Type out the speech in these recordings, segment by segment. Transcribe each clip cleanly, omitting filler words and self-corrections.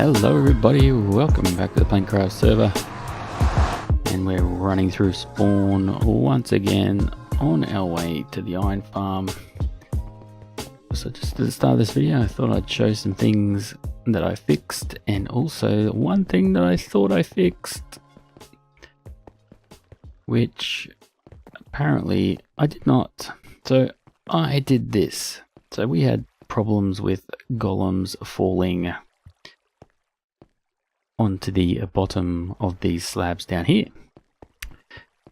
Hello everybody, welcome back to the Plankcraft server, and we're running through spawn once again on our way to the iron farm. So just at the start of this video I thought I'd show some things that I fixed, and also one thing that I thought I fixed, which apparently I did not. So I did this. So we had problems with golems falling onto the bottom of these slabs down here.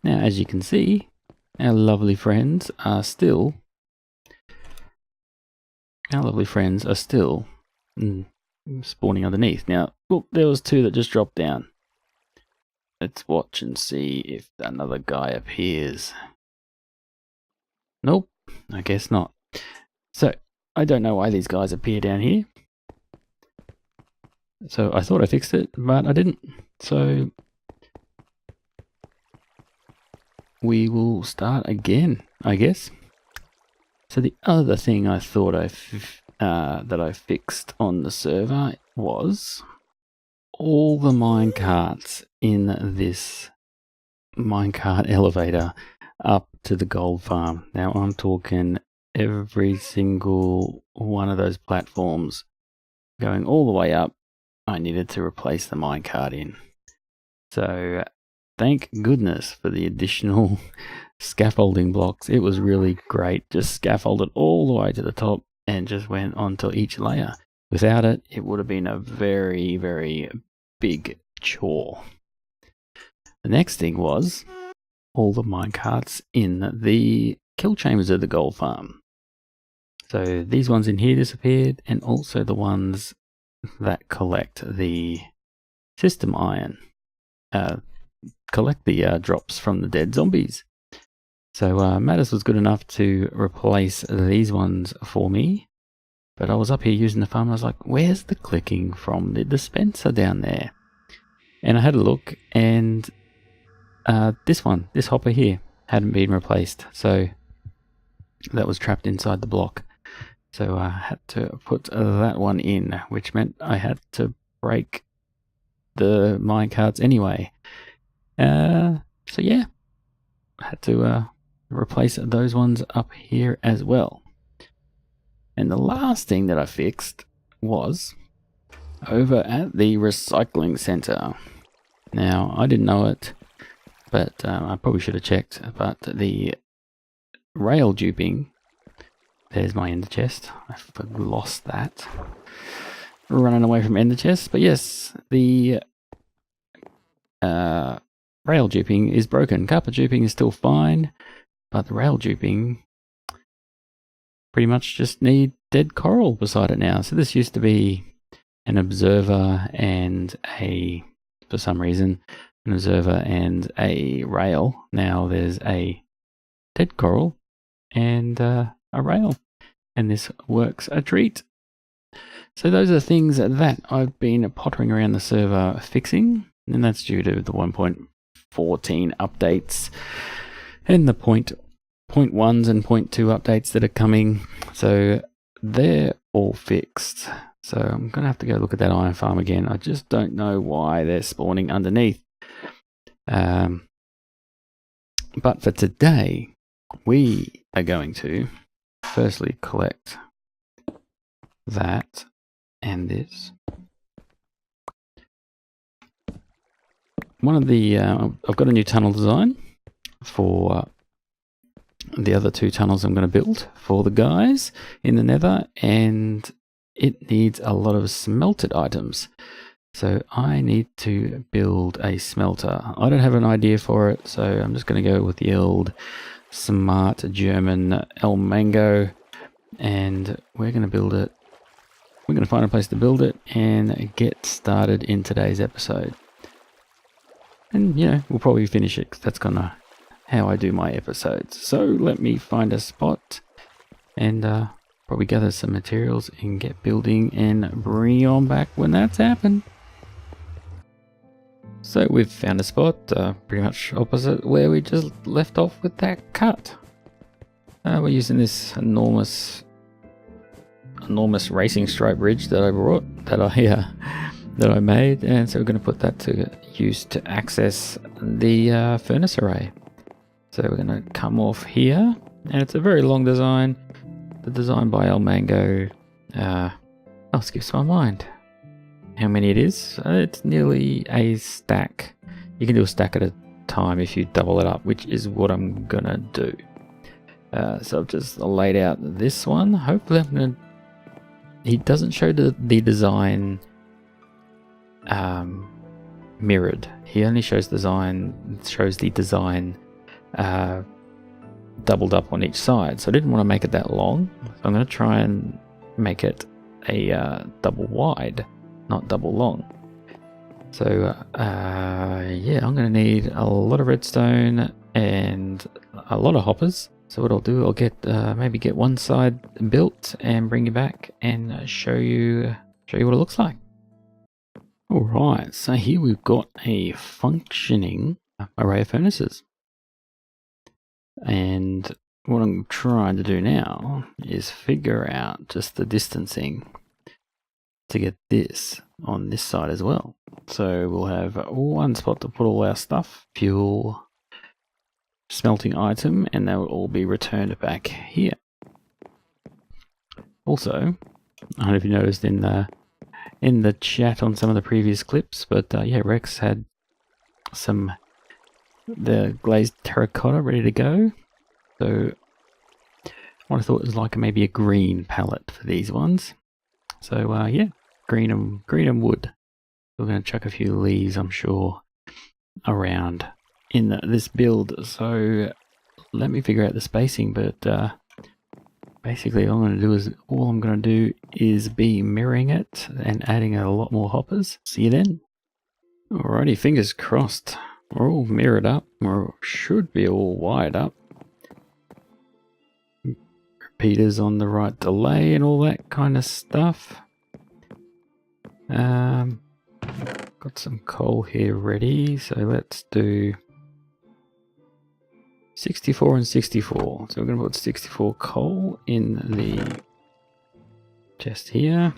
Now, as you can see, our lovely friends are still spawning underneath. Now, look, there was two that just dropped down. Let's watch and see if another guy appears. Nope, I guess not. So, I don't know why these guys appear down here. So I thought I fixed it, but I didn't. So we will start again, I guess. So the other thing I thought that I fixed on the server was all the minecarts in this minecart elevator up to the gold farm. Now I'm talking every single one of those platforms going all the way up. I needed to replace the minecart in. So thank goodness for the additional scaffolding blocks. It was really great. Just scaffolded all the way to the top and just went onto each layer. Without it, it would have been a very, very big chore. The next thing was all the minecarts in the kill chambers of the gold farm. So these ones in here disappeared, and also the ones that collect the system iron, collect the drops from the dead zombies. So Mattis was good enough to replace these ones for me, but I was up here using the farm and I was like, where's the clicking from the dispenser down there? And I had a look, and this hopper here hadn't been replaced, so that was trapped inside the block. So I had to put that one in, which meant I had to break the minecarts anyway. So yeah, I had to replace those ones up here as well. And the last thing that I fixed was over at the recycling center. Now, I didn't know it, but I probably should have checked, but the rail duping, there's my ender chest. I've lost that. Running away from ender chests. But yes, the rail duping is broken. Carpet duping is still fine, but the rail duping pretty much just need dead coral beside it now. So this used to be an observer and for some reason, an observer and a rail. Now there's a dead coral and a rail, and this works a treat. So those are the things that I've been pottering around the server fixing, and that's due to the 1.14 updates and the 0.1s and 0.2 updates that are coming. So they're all fixed. So I'm gonna have to go look at that iron farm again. I just don't know why they're spawning underneath. But for today, we are going to firstly collect that and this. One of the I've got a new tunnel design for the other two tunnels I'm going to build for the guys in the nether, and it needs a lot of smelted items. So I need to build a smelter. I don't have an idea for it, so I'm just going to go with the old smart German Lmango, and we're going to build it. We're going to find a place to build it and get started in today's episode. And, you know, we'll probably finish it because that's kind of how I do my episodes. So let me find a spot and probably gather some materials and get building and bring you on back when that's happened. So we've found a spot pretty much opposite where we just left off with that cut. We're using this enormous racing stripe bridge that I brought, that I that I made, and so we're going to put that to use to access the furnace array. So we're going to come off here, and it's a very long design. The design by Lmango. Oh, skips my mind. How many it is? It's nearly a stack. You can do a stack at a time if you double it up, which is what I'm gonna do. So I've just laid out this one. Hopefully I'm gonna... He doesn't show the design mirrored. He only shows the design doubled up on each side. So I didn't want to make it that long. So I'm gonna try and make it a double wide, not double long. So yeah, I'm going to need a lot of redstone and a lot of hoppers. So what I'll do, I'll get maybe get one side built and bring you back and show you what it looks like. All right, so here we've got a functioning array of furnaces, and what I'm trying to do now is figure out just the distancing to get this on this side as well. So we'll have one spot to put all our stuff, fuel, smelting item, and they will all be returned back here. Also, I don't know if you noticed in the chat on some of the previous clips, but yeah, Rex had the glazed terracotta ready to go. So what I thought was like maybe a green palette for these ones. So yeah, green and wood. We're going to chuck a few leaves, I'm sure, around in this build. So let me figure out the spacing, but basically all I'm going to do is be mirroring it and adding a lot more hoppers. See you then. Alrighty, fingers crossed. We're all mirrored up, or should be all wired up. Repeaters on the right delay and all that kind of stuff. Got some coal here ready, so let's do 64 and 64. So we're going to put 64 coal in the chest here,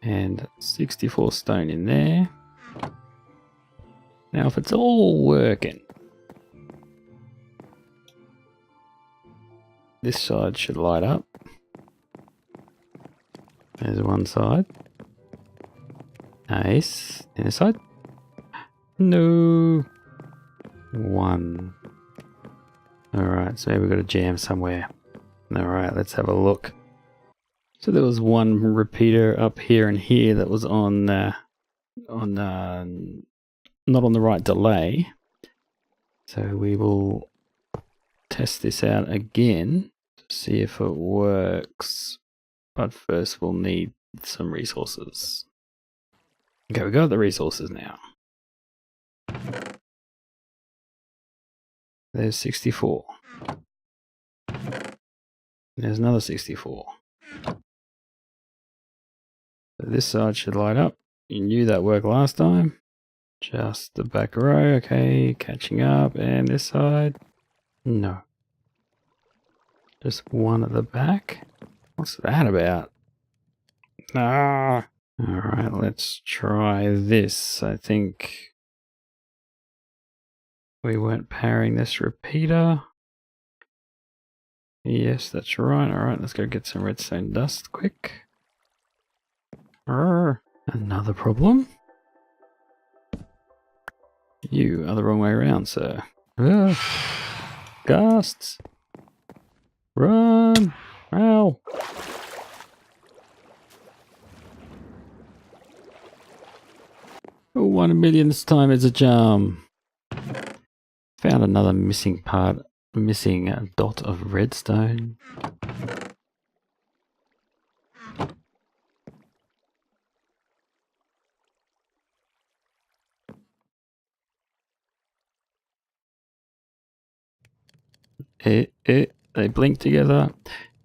and 64 stone in there. Now if it's all working, this side should light up. There's one side. Nice. And this side? No. One. Alright, so we've got a jam somewhere. Alright, let's have a look. So there was one repeater up here and here that was not on the right delay. So we will test this out again to see if it works. But first we'll need some resources. Okay, we got the resources now. There's 64. There's another 64. So this side should light up. You knew that worked last time. Just the back row, okay, catching up. And this side, no. Just one at the back. What's that about? Ah! Alright, let's try this. I think we weren't powering this repeater. Yes, that's right. Alright, let's go get some redstone dust quick. Another problem. You are the wrong way around, sir. Ghasts! Run! Ow! Oh, 1 millionth time is a charm. Found another missing part, missing dot of redstone. They blink together.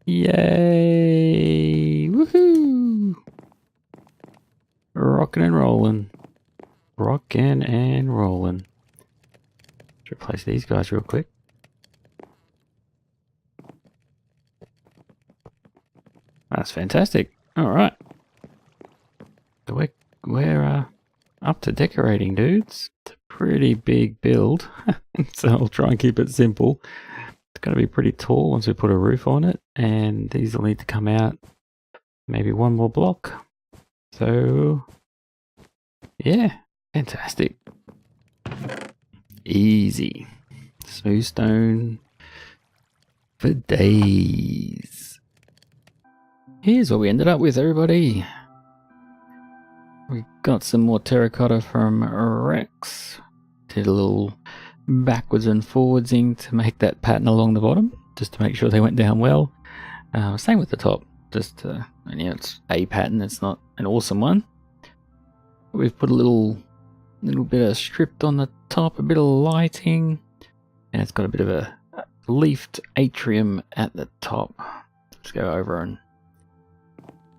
Yay! Woohoo! Rockin' and rollin'. Rockin' and rollin'. Let's replace these guys real quick. That's fantastic. Alright. to decorating, dudes. It's a pretty big build, so I'll try and keep it simple. It's going to be pretty tall once we put a roof on it, and these will need to come out maybe one more block. So, yeah, fantastic. Easy. Smooth stone for days. Here's what we ended up with, everybody. We got some more terracotta from Rex. Did a little backwards and forwardsing to make that pattern along the bottom, just to make sure they went down well. Same with the top. Just, and yeah, it's a pattern. It's not an awesome one. We've put a little bit of stripped on the top, a bit of lighting, and it's got a bit of a leafed atrium at the top. Let's go over and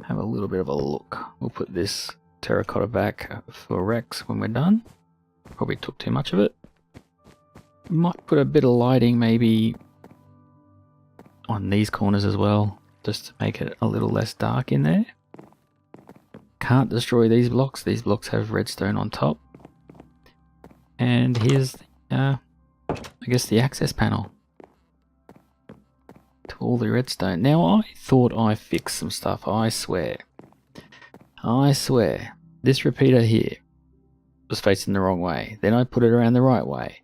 have a little bit of a look. We'll put this terracotta back for Rex when we're done. Probably took too much of it. Might put a bit of lighting maybe on these corners as well, just to make it a little less dark in there. Can't destroy these blocks. These blocks have redstone on top. And here's, I guess, the access panel to all the redstone. Now, I thought I fixed some stuff, I swear. I swear. This repeater here was facing the wrong way. Then I put it around the right way.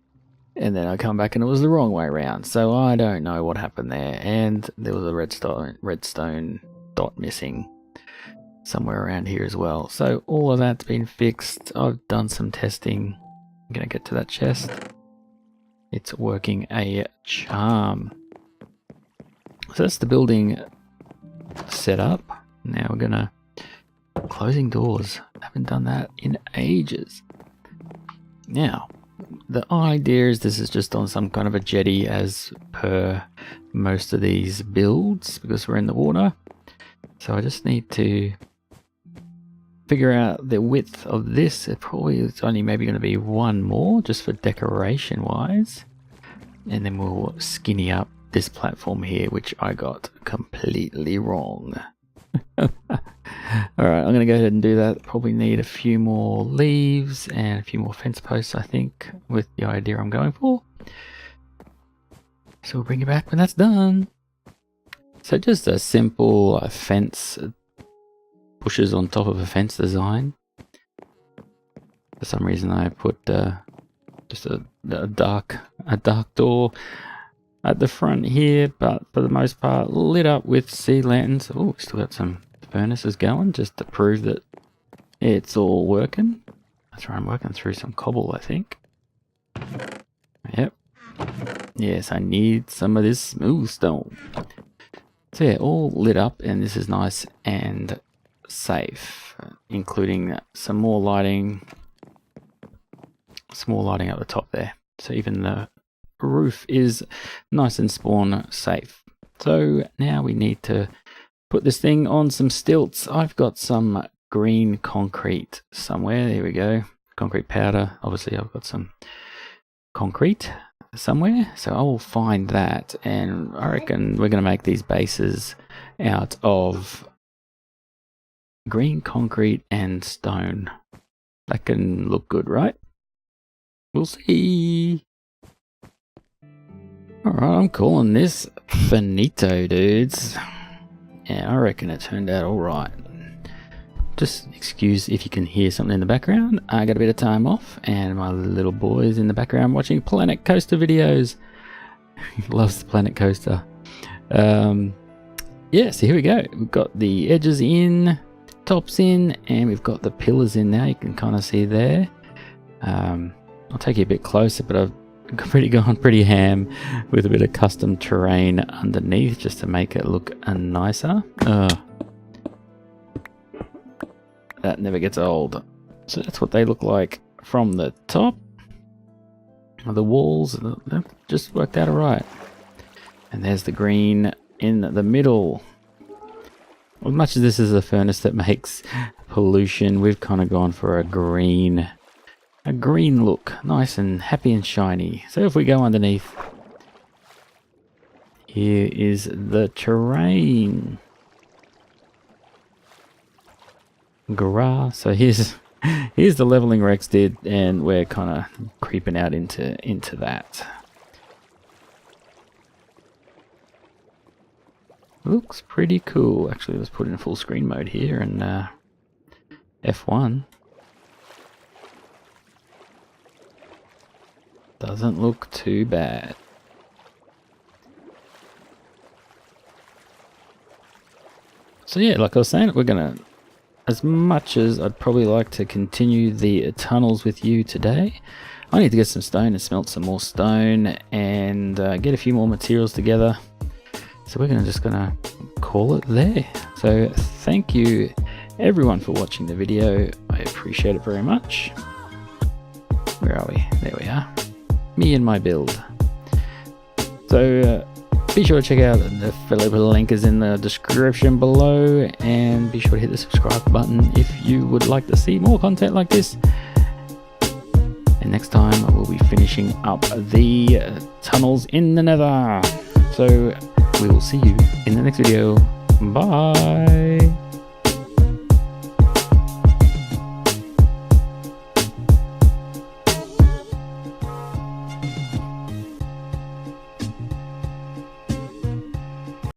And then I come back and it was the wrong way around. So I don't know what happened there. And there was a redstone dot missing somewhere around here as well. So all of that's been fixed. I've done some testing. I'm going to get to that chest. It's working a charm. So that's the building set up. Now we're going to... Closing doors. Haven't done that in ages. Now, the idea is this is just on some kind of a jetty as per most of these builds, because we're in the water. So I just need to figure out the width of this. It's only maybe going to be one more, just for decoration wise. And then we'll skinny up this platform here, which I got completely wrong. Alright, I'm going to go ahead and do that. Probably need a few more leaves and a few more fence posts, I think, with the idea I'm going for. So we'll bring you back when that's done. So just a simple fence, bushes on top of a fence design. For some reason I put just a dark door at the front here, but for the most part lit up with sea lanterns. Oh, still got some furnaces going just to prove that it's all working. That's right, I'm working through some cobble, I think. Yep. Yes, I need some of this smooth stone. So yeah, all lit up, and this is nice and safe, including some more lighting at the top there. So even the roof is nice and spawn safe. So now we need to put this thing on some stilts. I've got some green concrete somewhere. There we go. Concrete powder. Obviously I've got some concrete somewhere. So I will find that, and I reckon we're going to make these bases out of green concrete and stone. That can look good, right? We'll see. Alright, I'm calling this finito, dudes. Yeah, I reckon it turned out alright. Just excuse if you can hear something in the background. I got a bit of time off, and my little boy is in the background watching Planet Coaster videos. He loves the Planet Coaster. Yeah, so here we go. We've got the edges in, tops in, and we've got the pillars in now. You can kind of see there. I'll take you a bit closer, but I've gone pretty ham with a bit of custom terrain underneath just to make it look nicer. That never gets old. So that's what they look like from the top. The walls just worked out alright. And there's the green in the middle. As much as this is a furnace that makes pollution, we've kind of gone for a green look, nice and happy and shiny. So if we go underneath, here is the terrain. Grass. So here's Here's the leveling Rex did, and we're kind of creeping out into that. Looks pretty cool. Actually, let's put in full screen mode here and F1. Doesn't look too bad. So yeah, like I was saying, we're gonna, as much as I'd probably like to continue the tunnels with you today, I need to get some stone and smelt some more stone and get a few more materials together. So we're just gonna call it there. So thank you everyone for watching the video. I appreciate it very much. Where are we? There we are. Me and my build. So be sure to check out the fellow link is in the description below, and be sure to hit the subscribe button if you would like to see more content like this. And next time I will be finishing up the tunnels in the nether. So we will see you in the next video. Bye.